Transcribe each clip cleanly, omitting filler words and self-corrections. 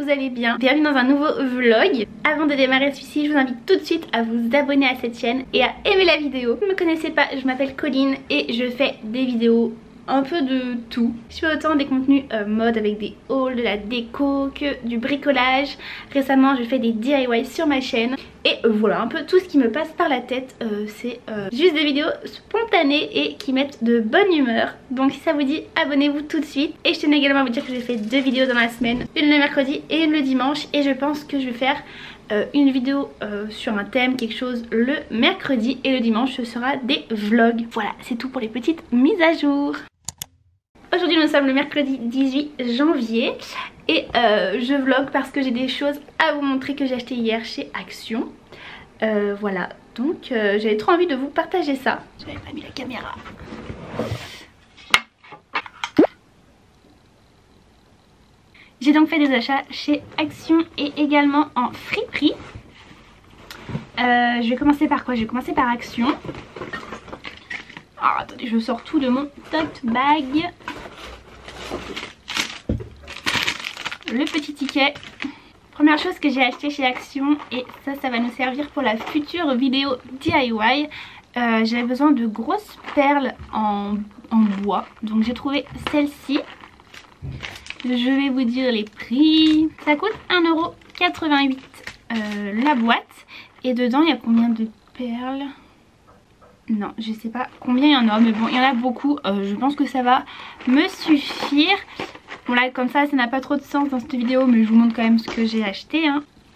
vous allez bien. Bienvenue dans un nouveau vlog. Avant de démarrer celui-ci, je vous invite tout de suite à vous abonner à cette chaîne et à aimer la vidéo. Si vous ne me connaissez pas, je m'appelle Colline et je fais des vidéos un peu de tout. Je fais autant des contenus mode avec des hauls, de la déco que du bricolage. Récemment je fais des DIY sur ma chaîne. Et voilà un peu tout ce qui me passe par la tête. C'est juste des vidéos spontanées et qui mettent de bonne humeur. Donc si ça vous dit, abonnez-vous tout de suite. Et je tenais également à vous dire que j'ai fait 2 vidéos dans la semaine. Une le mercredi et une le dimanche. Et je pense que je vais faire une vidéo sur un thème, quelque chose le mercredi. Et le dimanche ce sera des vlogs. Voilà, c'est tout pour les petites mises à jour. Aujourd'hui nous sommes le mercredi 18 janvier et je vlog parce que j'ai des choses à vous montrer que j'ai acheté hier chez Action. Voilà, donc j'avais trop envie de vous partager ça. J'avais pas mis la caméra. J'ai donc fait des achats chez Action et également en friperie. Je vais commencer par quoi? Je vais commencer par Action. Alors attendez, je sors tout de mon tote bag. Le petit ticket. Première chose que j'ai acheté chez Action, et ça va nous servir pour la future vidéo DIY. J'avais besoin de grosses perles en bois, donc j'ai trouvé celle-ci. Je vais vous dire les prix. Ça coûte 1,88 € la boîte. Et dedans il y a combien de perles? Non, je sais pas combien il y en a, mais bon, il y en a beaucoup. Je pense que ça va me suffire. Bon là, comme ça n'a pas trop de sens dans cette vidéo, mais je vous montre quand même ce que j'ai acheté.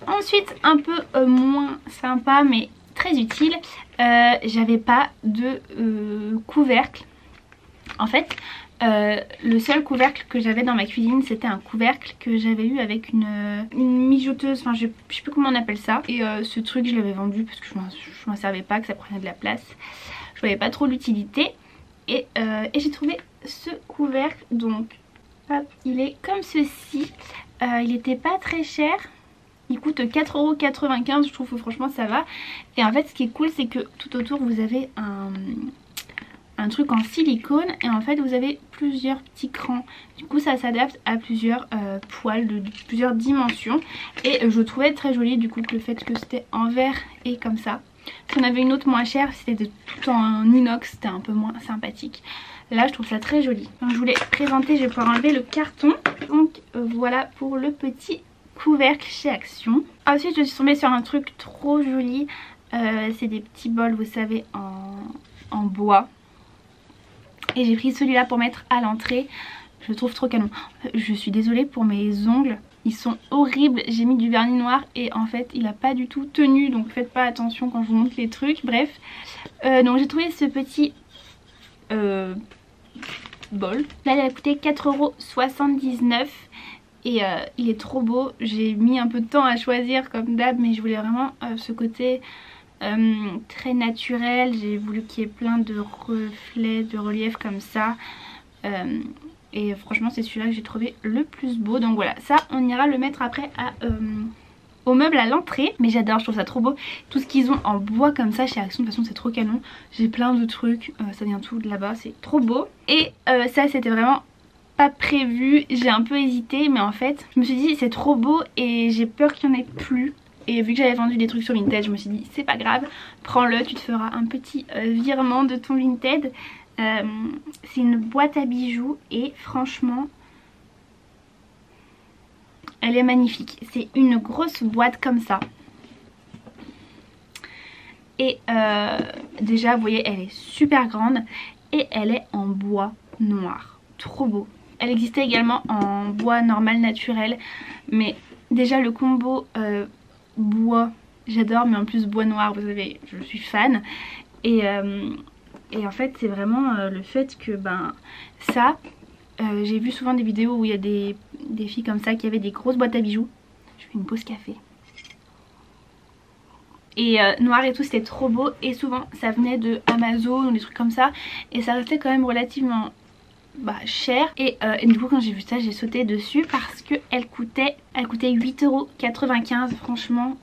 Ensuite, un peu moins sympa, mais très utile. J'avais pas de couvercle. En fait, le seul couvercle que j'avais dans ma cuisine, c'était un couvercle que j'avais eu avec une mijoteuse, enfin je sais plus comment on appelle ça. Et ce truc je l'avais vendu parce que je m'en servais pas, que ça prenait de la place. Je voyais pas trop l'utilité. Et j'ai trouvé ce couvercle, donc hop, il est comme ceci. Il était pas très cher. Il coûte 4,95 €, je trouve que franchement ça va. Et en fait ce qui est cool, c'est que tout autour vous avez un truc en silicone et en fait vous avez plusieurs petits crans. Du coup ça s'adapte à plusieurs poils de plusieurs dimensions. Et je trouvais très joli du coup le fait que c'était en verre et comme ça. Si on avait une autre moins chère, c'était tout en inox, c'était un peu moins sympathique. Là je trouve ça très joli. Donc je voulais présenter, je vais pouvoir enlever le carton. Donc voilà pour le petit couvercle chez Action. Ensuite je suis tombée sur un truc trop joli. C'est des petits bols, vous savez, en bois. Et j'ai pris celui-là pour mettre à l'entrée. Je le trouve trop canon. Je suis désolée pour mes ongles. Ils sont horribles. J'ai mis du vernis noir et en fait il n'a pas du tout tenu. Donc faites pas attention quand je vous montre les trucs. Bref. Donc j'ai trouvé ce petit bol. Là il a coûté 4,79 €. Et il est trop beau. J'ai mis un peu de temps à choisir comme d'hab. Mais je voulais vraiment ce côté... très naturel. J'ai voulu qu'il y ait plein de reflets, de relief comme ça. Et franchement c'est celui-là que j'ai trouvé le plus beau. Donc voilà, ça on ira le mettre après au meuble à l'entrée. Mais j'adore, je trouve ça trop beau. Tout ce qu'ils ont en bois comme ça chez Action, de toute façon c'est trop canon. J'ai plein de trucs, ça vient tout de là-bas, c'est trop beau. Et ça c'était vraiment pas prévu. J'ai un peu hésité mais en fait je me suis dit c'est trop beau et j'ai peur qu'il n'y en ait plus. Et vu que j'avais vendu des trucs sur Vinted, je me suis dit c'est pas grave, prends-le, tu te feras un petit virement de ton Vinted. C'est une boîte à bijoux et franchement elle est magnifique. C'est une grosse boîte comme ça. Et déjà vous voyez elle est super grande et elle est en bois noir. Trop beau. Elle existait également en bois normal naturel, mais déjà le combo... bois j'adore, mais en plus bois noir vous savez je suis fan. Et en fait c'est vraiment le fait que ça j'ai vu souvent des vidéos où il y a des filles comme ça qui avaient des grosses boîtes à bijoux. Je fais une pause café. Et noir et tout c'était trop beau et souvent ça venait de Amazon ou des trucs comme ça et ça restait quand même relativement cher. Et du coup quand j'ai vu ça j'ai sauté dessus parce que elle coûtait 8,95 €. Franchement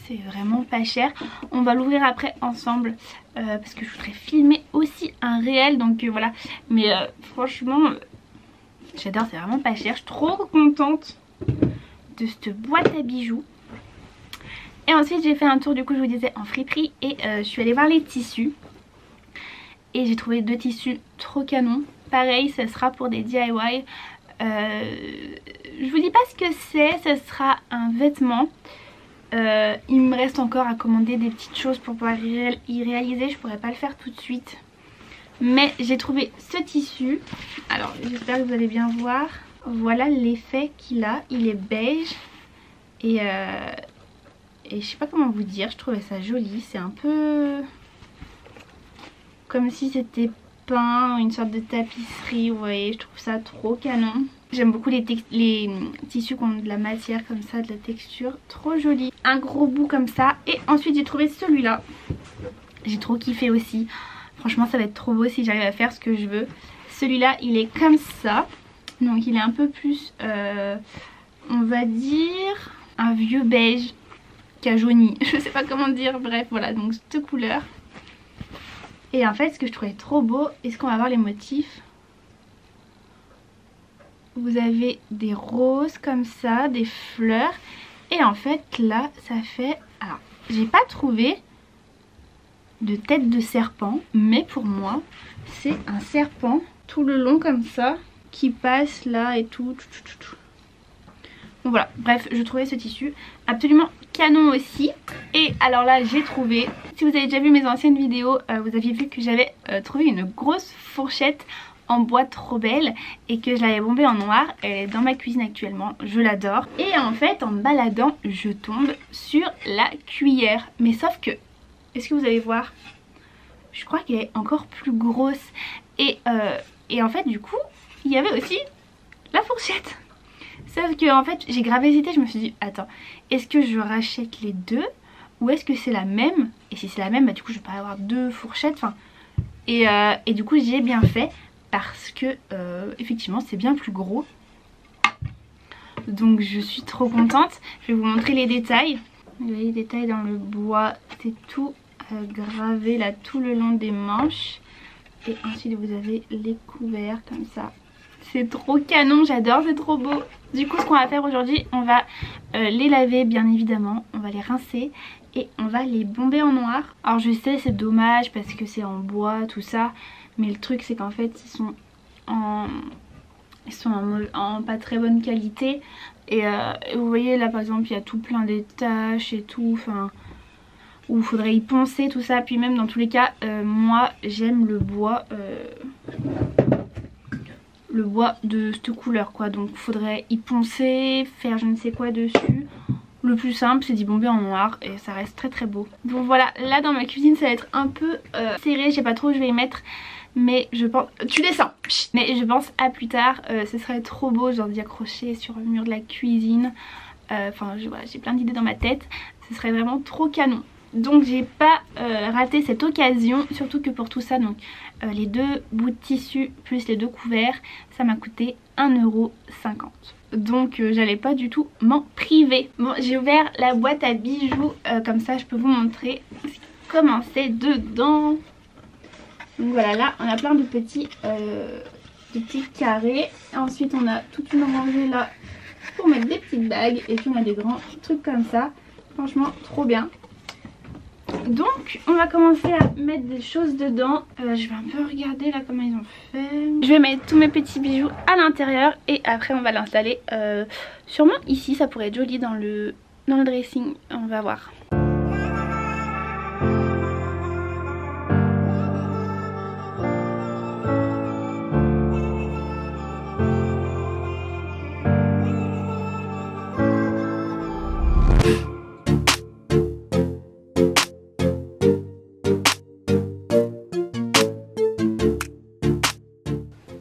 c'est vraiment pas cher. On va l'ouvrir après ensemble parce que je voudrais filmer aussi un réel. Donc voilà. Mais franchement j'adore, c'est vraiment pas cher. Je suis trop contente de cette boîte à bijoux. Et ensuite j'ai fait un tour, du coup je vous disais, en friperie. Et je suis allée voir les tissus. Et j'ai trouvé 2 tissus trop canons. Pareil, ça sera pour des DIY. Je vous dis pas ce que c'est, ça sera un vêtement. Il me reste encore à commander des petites choses pour pouvoir y réaliser. Je pourrais pas le faire tout de suite. Mais j'ai trouvé ce tissu. Alors j'espère que vous allez bien voir. Voilà l'effet qu'il a. Il est beige. Et je sais pas comment vous dire. Je trouvais ça joli. C'est un peu comme si c'était peint, une sorte de tapisserie. Vous voyez, je trouve ça trop canon. J'aime beaucoup les tissus qui ont de la matière comme ça, de la texture. Trop joli. Un gros bout comme ça. Et ensuite j'ai trouvé celui-là. J'ai trop kiffé aussi. Franchement ça va être trop beau si j'arrive à faire ce que je veux. Celui-là il est comme ça. Donc il est un peu plus, on va dire, un vieux beige qui a jauni. Je sais pas comment dire, bref voilà, donc cette couleur. Et en fait ce que je trouvais trop beau, est-ce qu'on va voir les motifs? Vous avez des roses comme ça, des fleurs. Et en fait là ça fait... Alors j'ai pas trouvé de tête de serpent, mais pour moi c'est un serpent tout le long comme ça qui passe là et tout. Bon voilà, bref, je trouvais ce tissu absolument canon aussi. Et alors là j'ai trouvé, si vous avez déjà vu mes anciennes vidéos, vous aviez vu que j'avais trouvé une grosse fourchette en bois trop belle et que je l'avais bombée en noir. Elle est dans ma cuisine actuellement, je l'adore. Et en fait en me baladant je tombe sur la cuillère. Mais sauf que, est-ce que vous allez voir, je crois qu'elle est encore plus grosse. Et en fait du coup il y avait aussi la fourchette. Sauf que en fait j'ai grave hésité, je me suis dit attends, est-ce que je rachète les deux ou est-ce que c'est la même? Et si c'est la même, bah du coup je vais pas avoir 2 fourchettes. Enfin, et du coup j'ai bien fait parce que effectivement c'est bien plus gros. Donc je suis trop contente. Je vais vous montrer les détails. Vous voyez les détails dans le bois, c'est tout gravé là tout le long des manches. Et ensuite vous avez les couverts comme ça. C'est trop canon, j'adore, c'est trop beau. Du coup ce qu'on va faire aujourd'hui, on va les laver bien évidemment. On va les rincer et on va les bomber en noir. Alors je sais c'est dommage parce que c'est en bois tout ça. Mais le truc c'est qu'en fait ils sont en pas très bonne qualité. Et vous voyez là par exemple il y a tout plein de taches et tout. Enfin, où il faudrait y poncer tout ça. Puis même dans tous les cas moi j'aime le bois de cette couleur quoi. Donc il faudrait y poncer, faire je ne sais quoi dessus. Le plus simple c'est d'y bomber en noir et ça reste très très beau. Donc voilà, là dans ma cuisine ça va être un peu serré, je sais pas trop où je vais y mettre. Mais je pense... Tu descends. Mais je pense à plus tard, ce serait trop beau genre d'y accrocher sur le mur de la cuisine. Enfin voilà, j'ai plein d'idées dans ma tête. Ce serait vraiment trop canon. Donc j'ai pas raté cette occasion. Surtout que pour tout ça, donc les 2 bouts de tissu plus les 2 couverts, ça m'a coûté 1,50 €. Donc j'allais pas du tout m'en priver. Bon, j'ai ouvert la boîte à bijoux. Comme ça je peux vous montrer comment c'est dedans. Donc voilà, là on a plein de petits carrés. Ensuite on a toute une rangée là pour mettre des petites bagues. Et puis on a des grands trucs comme ça. Franchement trop bien. Donc on va commencer à mettre des choses dedans. Je vais un peu regarder là comment ils ont fait. Je vais mettre tous mes petits bijoux à l'intérieur. Et après on va l'installer sûrement ici. Ça pourrait être joli dans le dressing. On va voir.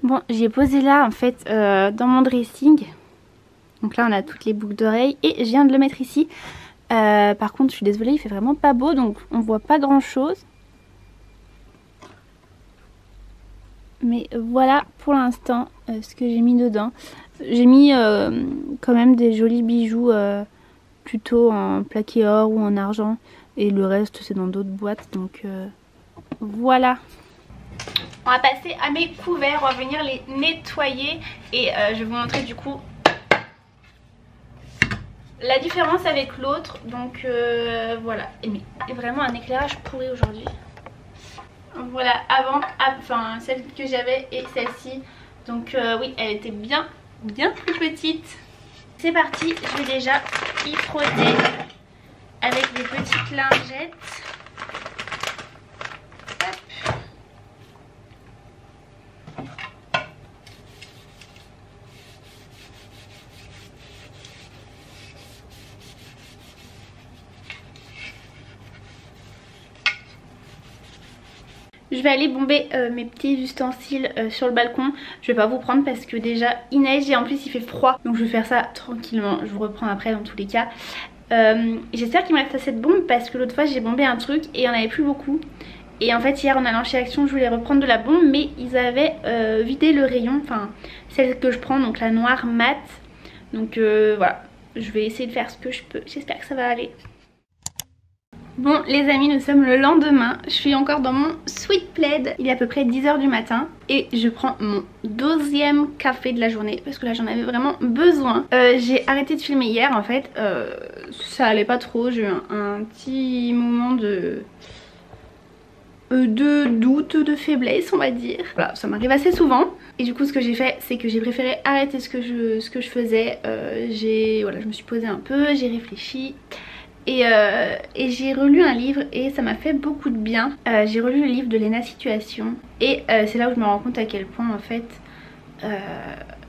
Bon, j'ai posé là en fait dans mon dressing. Donc là on a toutes les boucles d'oreilles et je viens de le mettre ici. Par contre je suis désolée, il fait vraiment pas beau donc on voit pas grand chose. Mais voilà pour l'instant ce que j'ai mis dedans. J'ai mis quand même des jolis bijoux plutôt en plaqué or ou en argent. Et le reste c'est dans d'autres boîtes donc voilà. On va passer à mes couverts, on va venir les nettoyer et je vais vous montrer du coup la différence avec l'autre. Donc voilà. Mais vraiment un éclairage pourri aujourd'hui. Voilà, avant, enfin celle que j'avais et celle-ci. Donc oui, elle était bien plus petite. C'est parti, je vais déjà y frotter avec des petites lingettes. Hop. Je vais aller bomber mes petits ustensiles sur le balcon. Je vais pas vous prendre parce que déjà il neige et en plus il fait froid. Donc je vais faire ça tranquillement. Je vous reprends après dans tous les cas. J'espère qu'il me reste assez de bombes parce que l'autre fois j'ai bombé un truc et il n'y en avait plus beaucoup. Et en fait hier en allant chez Action je voulais reprendre de la bombe mais ils avaient vidé le rayon. Enfin celle que je prends, donc la noire mat. Donc voilà, je vais essayer de faire ce que je peux. J'espère que ça va aller. Bon les amis, nous sommes le lendemain, je suis encore dans mon sweet plaid. Il est à peu près 10 h du matin et je prends mon 12e café de la journée parce que là j'en avais vraiment besoin. J'ai arrêté de filmer hier en fait, ça allait pas trop, j'ai eu un petit moment de doute, de faiblesse on va dire. Voilà, ça m'arrive assez souvent. Et du coup ce que j'ai fait c'est que j'ai préféré arrêter ce que je faisais. Voilà, je me suis posée un peu, j'ai réfléchi. Et j'ai relu un livre et ça m'a fait beaucoup de bien. J'ai relu le livre de Léna Situation et c'est là où je me rends compte à quel point en fait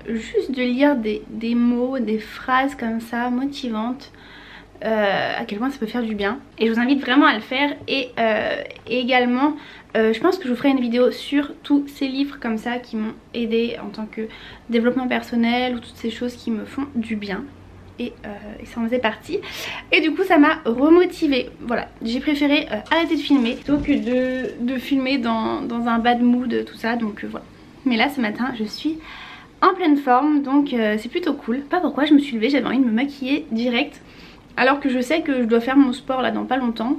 juste de lire des mots, des phrases comme ça motivantes, à quel point ça peut faire du bien. Et je vous invite vraiment à le faire. Et également je pense que je vous ferai une vidéo sur tous ces livres comme ça qui m'ont aidé en tant que développement personnel ou toutes ces choses qui me font du bien. Et ça en faisait partie et du coup ça m'a remotivée. Voilà, j'ai préféré arrêter de filmer plutôt que de filmer dans un bad mood, tout ça. Donc voilà, mais là ce matin je suis en pleine forme, donc c'est plutôt cool. Pas pourquoi je me suis levée, j'avais envie de me maquiller direct alors que je sais que je dois faire mon sport là dans pas longtemps.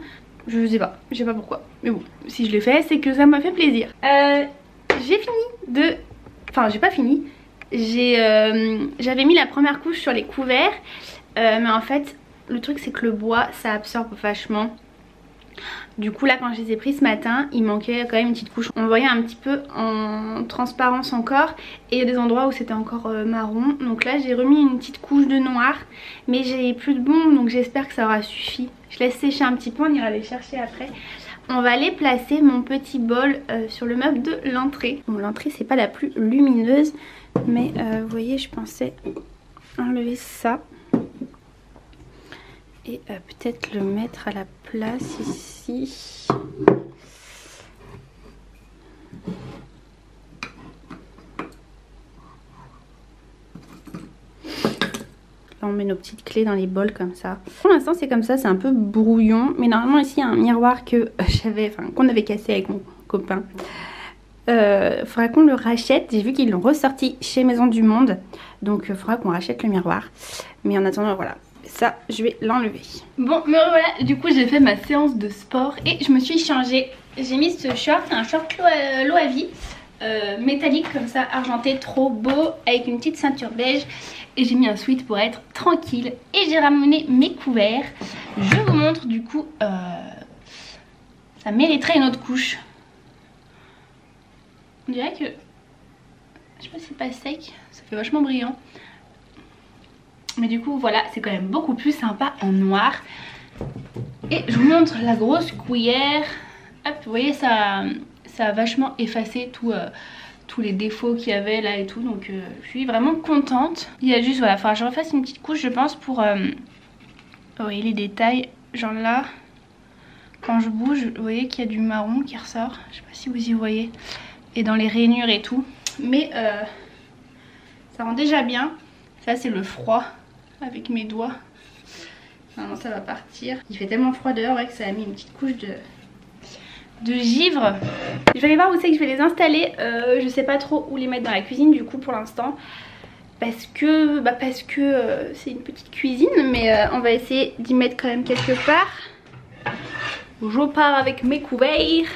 Je sais pas pourquoi, mais bon, si je l'ai fait c'est que ça m'a fait plaisir. J'ai fini de... Enfin j'ai pas fini. J'avais mis la première couche sur les couverts, mais en fait le truc c'est que le bois ça absorbe vachement. Du coup là quand je les ai pris ce matin il manquait quand même une petite couche. On voyait un petit peu en transparence encore et il y a des endroits où c'était encore marron. Donc là j'ai remis une petite couche de noir, mais j'ai plus de bombe donc j'espère que ça aura suffi. Je laisse sécher un petit peu, on ira les chercher après. On va aller placer mon petit bol sur le meuble de l'entrée. Bon, l'entrée c'est pas la plus lumineuse, mais vous voyez je pensais enlever ça et peut-être le mettre à la place ici. Là on met nos petites clés dans les bols comme ça. Pour l'instant c'est comme ça, c'est un peu brouillon, mais normalement ici il y a un miroir que qu'on avait cassé avec mon copain. Faudra qu'on le rachète. J'ai vu qu'ils l'ont ressorti chez Maison du Monde, donc faudra qu'on rachète le miroir. Mais en attendant voilà, ça je vais l'enlever. Bon me voilà, du coup j'ai fait ma séance de sport et je me suis changée. J'ai mis ce short, un short Loavi métallique comme ça, argenté, trop beau, avec une petite ceinture beige. Et j'ai mis un sweat pour être tranquille. Et j'ai ramené mes couverts. Je vous montre du coup, ça mériterait une autre couche. On dirait que, je sais pas si c'est pas sec, ça fait vachement brillant. Mais du coup voilà, c'est quand même beaucoup plus sympa en noir. Et je vous montre la grosse cuillère. Hop, vous voyez ça a vachement effacé tous les défauts qu'il y avait là et tout. Donc je suis vraiment contente. Il y a juste, voilà, il faudra que je refasse une petite couche je pense pour... vous voyez les détails, genre là, quand je bouge, vous voyez qu'il y a du marron qui ressort. Je sais pas si vous y voyez. Et dans les rainures et tout. Mais ça rend déjà bien. Ça c'est le froid avec mes doigts. Maintenant ça va partir. Il fait tellement froid dehors que ça a mis une petite couche de givre. Je vais aller voir où c'est que je vais les installer. Je sais pas trop où les mettre dans la cuisine du coup pour l'instant. Parce que c'est une petite cuisine. Mais on va essayer d'y mettre quand même quelque part. Je pars avec mes couverts.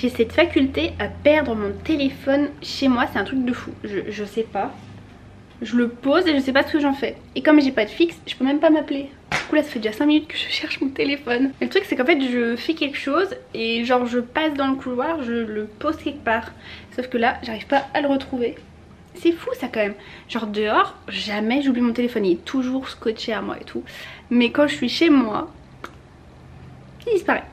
J'ai cette faculté à perdre mon téléphone chez moi, c'est un truc de fou. Je sais pas. Je le pose et je sais pas ce que j'en fais. Et comme j'ai pas de fixe, je peux même pas m'appeler. Du coup là ça fait déjà 5 minutes que je cherche mon téléphone. Et le truc c'est qu'en fait je fais quelque chose et genre je passe dans le couloir, je le pose quelque part. Sauf que là j'arrive pas à le retrouver. C'est fou ça quand même. Genre dehors, jamais j'oublie mon téléphone, il est toujours scotché à moi et tout. Mais quand je suis chez moi, il disparaît.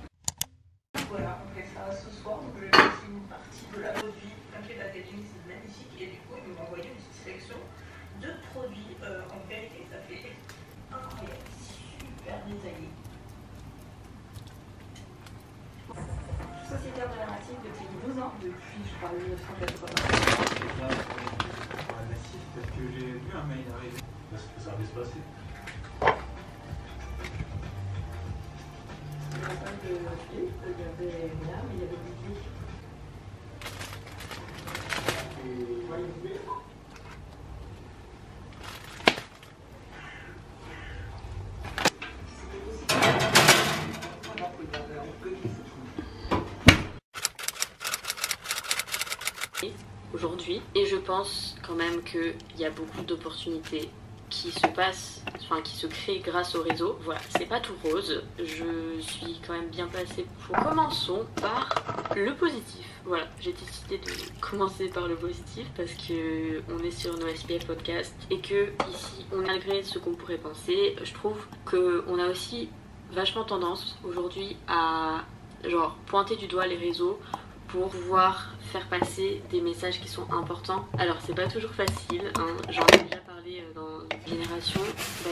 Voilà, on fait ça ce soir. Donc je vais passer une partie de la produit. Comme j'ai packaging, c'est magnifique. Et du coup, ils m'ont envoyé une petite sélection de produits. En vérité, ça fait incroyable, super détaillé. Sociétaire de la Massif depuis 12 ans, depuis je parle 1980. Massif, parce que j'ai vu un mail arriver. Parce que ça va se passer. Il n'y a pas de fil, il y avait rien, mais il y avait du fil. Aujourd'hui, et je pense quand même qu'il y a beaucoup d'opportunités qui se passent, enfin qui se créent grâce au réseau. Voilà, c'est pas tout rose, je suis quand même bien placée pour... Commençons par le positif. Voilà, j'ai décidé de commencer par le positif parce que on est sur No SPF Podcast et que ici, malgré ce qu'on pourrait penser, je trouve qu'on a aussi vachement tendance aujourd'hui à genre pointer du doigt les réseaux pour pouvoir faire passer des messages qui sont importants. Alors c'est pas toujours facile, hein. J'en ai déjà parlé dans une génération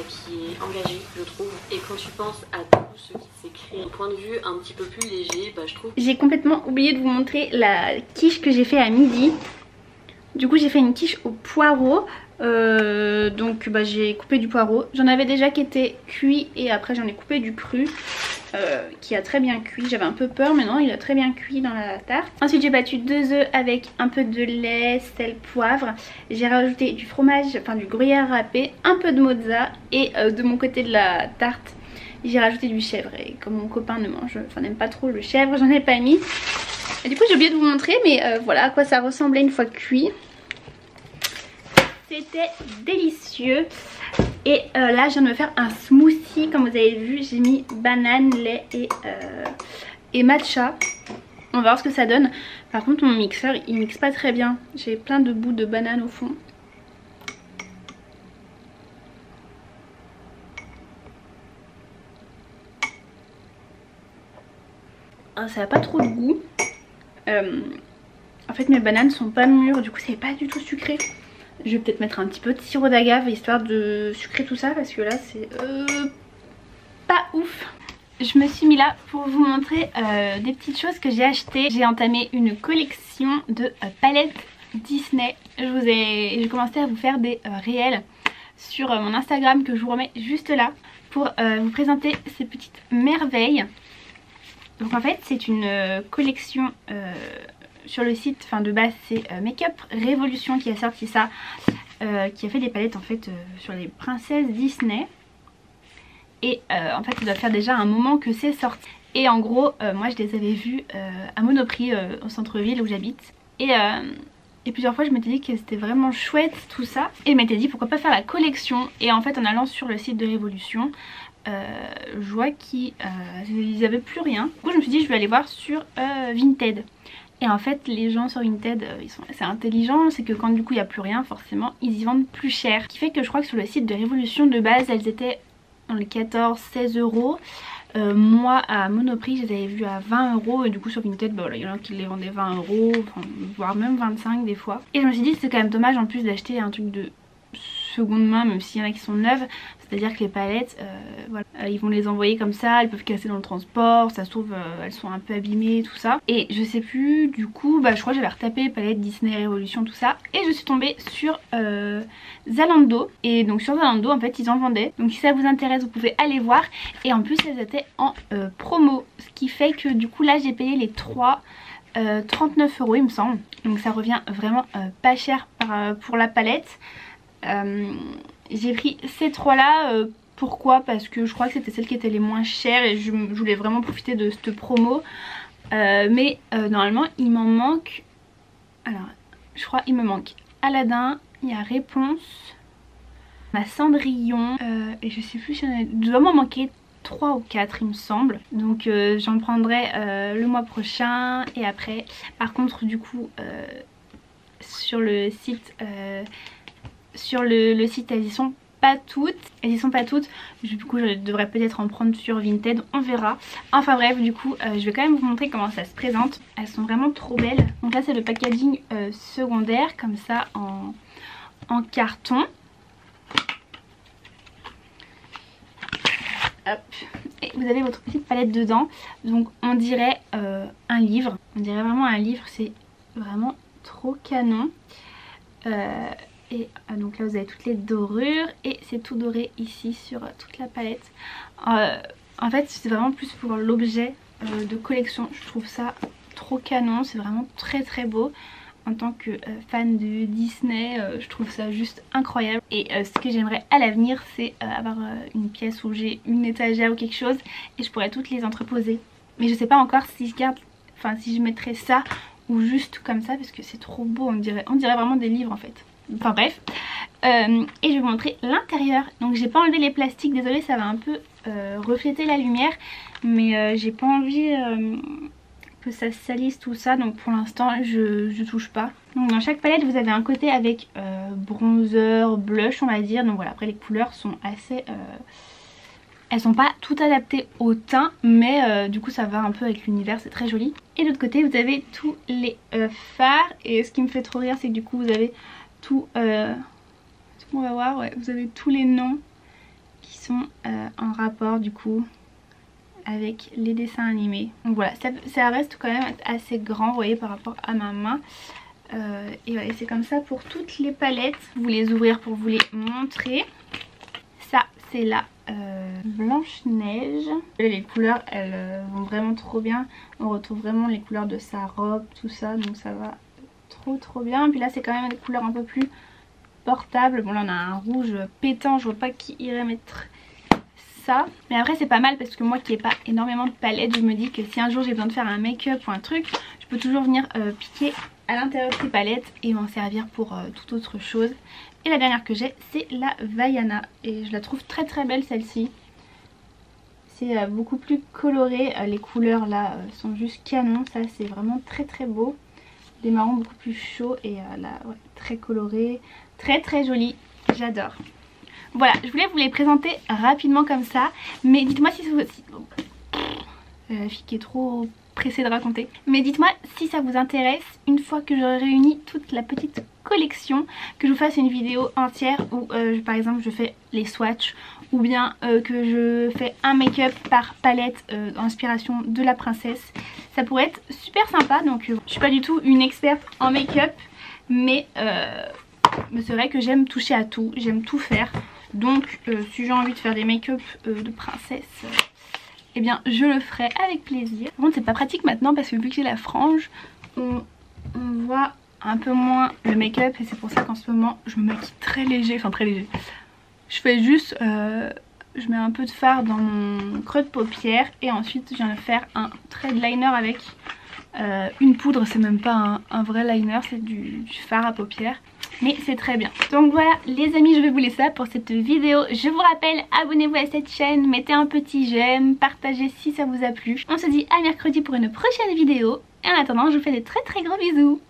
qui est engagée, je trouve. Et quand tu penses à tout ce qui s'est créé, d'un point de vue un petit peu plus léger, je trouve... J'ai complètement oublié de vous montrer la quiche que j'ai fait à midi. Du coup j'ai fait une quiche au poireau. Donc j'ai coupé du poireau. J'en avais déjà qui était cuit et après j'en ai coupé du cru. Qui a très bien cuit, j'avais un peu peur mais non il a très bien cuit dans la tarte. Ensuite j'ai battu 2 œufs avec un peu de lait, sel, poivre. J'ai rajouté du fromage, enfin du gruyère râpé, un peu de mozza et de mon côté de la tarte j'ai rajouté du chèvre. Et comme mon copain n'aime pas trop le chèvre, j'en ai pas mis. Et du coup j'ai oublié de vous montrer mais voilà à quoi ça ressemblait une fois cuit. C'était délicieux. Et là je viens de me faire un smoothie. Comme vous avez vu j'ai mis banane, lait et matcha. On va voir ce que ça donne. Par contre mon mixeur il mixe pas très bien. J'ai plein de bouts de banane au fond. Ça n'a pas trop de goût. En fait mes bananes sont pas mûres, du coup c'est pas du tout sucré. Je vais peut-être mettre un petit peu de sirop d'agave histoire de sucrer tout ça parce que là c'est pas ouf. Je me suis mis là pour vous montrer des petites choses que j'ai achetées. J'ai entamé une collection de palettes Disney. J'ai commencé à vous faire des réels sur mon Instagram que je vous remets juste là pour vous présenter ces petites merveilles. Donc en fait c'est une collection sur le site, enfin de base c'est Make-up Révolution qui a sorti ça, qui a fait des palettes en fait sur les princesses Disney. Et en fait ça doit faire déjà un moment que c'est sorti. Et en gros moi je les avais vues à Monoprix au centre-ville où j'habite. Et plusieurs fois je m'étais dit que c'était vraiment chouette tout ça. Et je m'étais dit pourquoi pas faire la collection. Et en fait en allant sur le site de Révolution, je vois qu'ils avaient plus rien. Du coup je me suis dit je vais aller voir sur Vinted. Et en fait les gens sur Vinted ils sont assez intelligents, c'est que quand du coup il n'y a plus rien forcément ils y vendent plus cher. Ce qui fait que je crois que sur le site de Révolution de base elles étaient dans les 14-16 euros. Moi à Monoprix je les avais vues à 20 euros et du coup sur Vinted il y en a qui les vendaient 20 euros, voire même 25 des fois. Et je me suis dit c'est quand même dommage en plus d'acheter un truc de seconde main même s'il y en a qui sont neuves. C'est à dire que les palettes voilà, ils vont les envoyer comme ça, elles peuvent casser dans le transport, ça se trouve elles sont un peu abîmées tout ça. Et je sais plus du coup je crois que j'avais retapé palettes Disney Révolution tout ça. Et je suis tombée sur Zalando. Et donc sur Zalando en fait ils en vendaient. Donc si ça vous intéresse vous pouvez aller voir. Et en plus elles étaient en promo. Ce qui fait que du coup là j'ai payé les 3 39 euros il me semble. Donc ça revient vraiment pas cher pour la palette. J'ai pris ces 3 là. Pourquoi? Parce que je crois que c'était celles qui étaient les moins chères et je voulais vraiment profiter de cette promo. Mais normalement il m'en manque, alors je crois il me manque Aladdin, il y a Réponse, ma Cendrillon et je sais plus si il doit m'en manquer 3 ou 4 il me semble. Donc j'en prendrai le mois prochain. Et après par contre du coup sur le site elles y sont pas toutes. Elles y sont pas toutes. Du coup je devrais peut-être en prendre sur Vinted, on verra. Enfin bref, du coup je vais quand même vous montrer comment ça se présente. Elles sont vraiment trop belles. Donc là c'est le packaging secondaire comme ça en carton. Hop. Et vous avez votre petite palette dedans. Donc on dirait un livre. On dirait vraiment un livre. C'est vraiment trop canon. Et donc là vous avez toutes les dorures. Et c'est tout doré ici sur toute la palette. En fait c'est vraiment plus pour l'objet de collection. Je trouve ça trop canon. C'est vraiment très très beau. En tant que fan de Disney, je trouve ça juste incroyable. Et ce que j'aimerais à l'avenir, c'est avoir une pièce où j'ai une étagère ou quelque chose et je pourrais toutes les entreposer. Mais je sais pas encore si je garde, enfin si je mettrais ça ou juste comme ça parce que c'est trop beau, on dirait vraiment des livres en fait. Enfin bref. Et je vais vous montrer l'intérieur. Donc j'ai pas enlevé les plastiques, désolée ça va un peu refléter la lumière. Mais j'ai pas envie... que ça salisse tout ça, donc pour l'instant je touche pas. Donc dans chaque palette vous avez un côté avec bronzer, blush on va dire. Donc voilà, après les couleurs sont assez elles sont pas toutes adaptées au teint, mais du coup ça va un peu avec l'univers, c'est très joli. Et de l'autre côté vous avez tous les fards. Et ce qui me fait trop rire c'est que du coup vous avez tout on va voir, ouais, vous avez tous les noms qui sont en rapport du coup avec les dessins animés. Donc voilà, ça reste quand même assez grand, vous voyez, par rapport à ma main. Et voilà, c'est comme ça pour toutes les palettes. Vous les ouvrir pour vous les montrer. Ça, c'est la Blanche-Neige. Les couleurs, elles vont vraiment trop bien. On retrouve vraiment les couleurs de sa robe, tout ça. Donc ça va trop bien. Puis là, c'est quand même des couleurs un peu plus portables. Bon, là, on a un rouge pétant. Je vois pas qui irait mettre... ça. Mais après c'est pas mal parce que moi qui n'ai pas énormément de palettes, je me dis que si un jour j'ai besoin de faire un make-up ou un truc, je peux toujours venir piquer à l'intérieur de ces palettes et m'en servir pour toute autre chose. Et la dernière que j'ai c'est la Vaiana et je la trouve très très belle celle-ci. C'est beaucoup plus coloré, les couleurs là sont juste canon, ça c'est vraiment très très beau. Des marrons beaucoup plus chauds et là ouais, très coloré, très très joli, j'adore. Voilà, je voulais vous les présenter rapidement comme ça. Mais dites-moi si la fille qui est trop pressée de raconter. Mais dites-moi si ça vous intéresse, une fois que j'aurai réuni toute la petite collection, que je vous fasse une vidéo entière où par exemple je fais les swatchs. Ou bien que je fais un make-up par palette d'inspiration de la princesse. Ça pourrait être super sympa. Donc je suis pas du tout une experte en make-up. Mais c'est vrai que j'aime toucher à tout, j'aime tout faire. Donc si j'ai envie de faire des make-up de princesse, eh bien je le ferai avec plaisir. Par contre c'est pas pratique maintenant parce que vu que j'ai la frange, on voit un peu moins le make-up. Et c'est pour ça qu'en ce moment je me maquille très léger, enfin très léger. Je fais juste, je mets un peu de fard dans mon creux de paupière. Et ensuite je viens de faire un trait de liner avec une poudre. C'est même pas un vrai liner, c'est du fard à paupières. Mais c'est très bien. Donc voilà les amis, je vais vous laisser ça pour cette vidéo. Je vous rappelle, abonnez-vous à cette chaîne, mettez un petit j'aime, partagez si ça vous a plu. On se dit à mercredi pour une prochaine vidéo. Et en attendant, je vous fais de très très gros bisous.